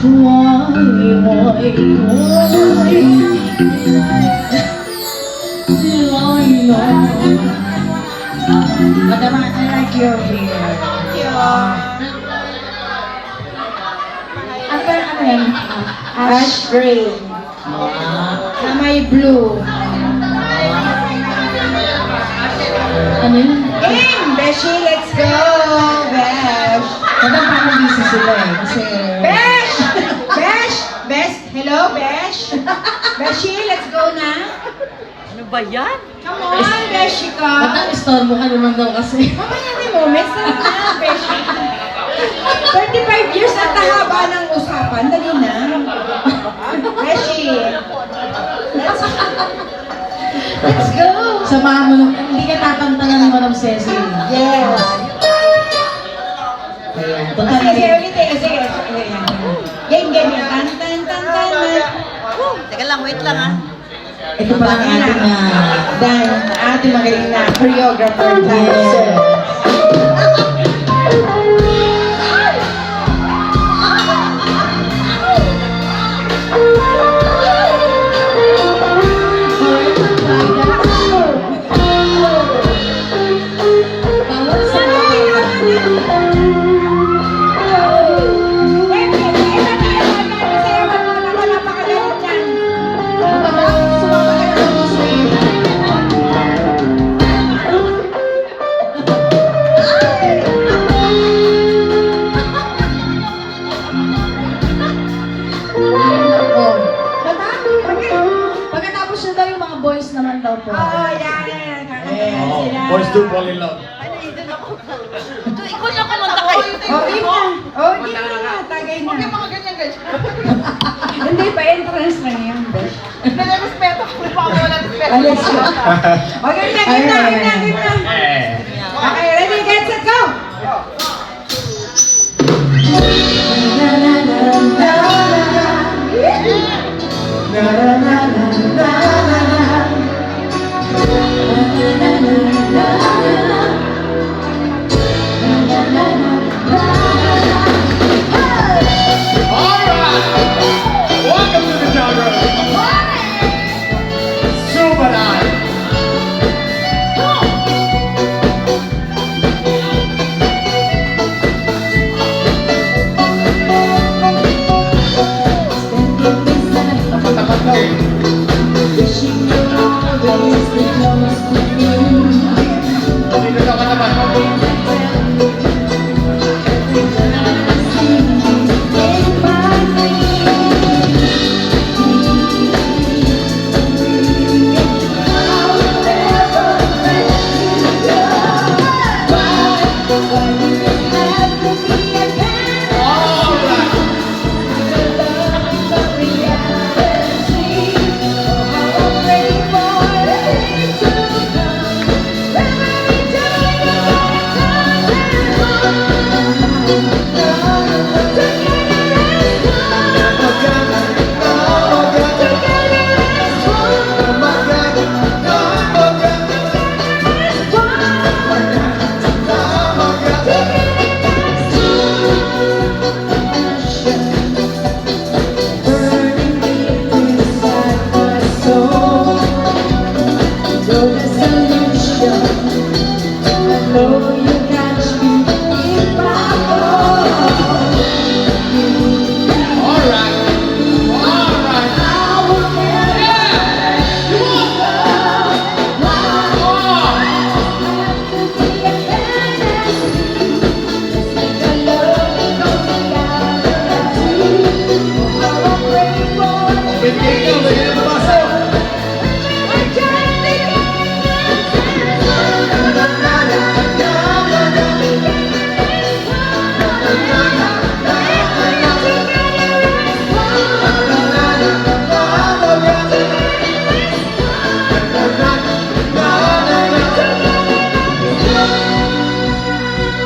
Madam, I like your hair. Ano yan? Ash green. Na may blue. Ano yun? Beshi, let's go! Besh! Madam, parang busy sila eh. Kasi... Besh! Besh! Besh! Hello, Besh! Beshi, let's go na! Ano ba yan? Come on, Beshi ka! Madam, istorbo ka naman daw kasi. Mamaya ni moments na na, Beshi. 35 years at haba ng usapan. Dali na. Beshi! Let's go! Samahan mo nung... Hindi ka tatantanan ni Madam Cecil. Yes! Ayan. Sige, Total, sige, ulit eh. Sige. Game, game. Tan, tan, tan, tan, tan. Teka lang, wait lang ah. ito pala ang ating... Dan, ating magaling na choreographer. Yes. Pagkatapos na daw yung mga boys naman daw po. Oo, yan. Kakatayan sila. Boys do fall in love. Ito, ikaw na kumanta kayo. Oh, game na. Oh, game na. Tagay na. Huwag yung mga ganyan-ganyan. Hindi pa, entrance lang yan. Nalarespeto ko pa ako wala respeto. Alis mo. Okay, game na. Okay, ready, get set, go! Welcome to the genre. Super nice. Tapat daw. Dito daw katapat.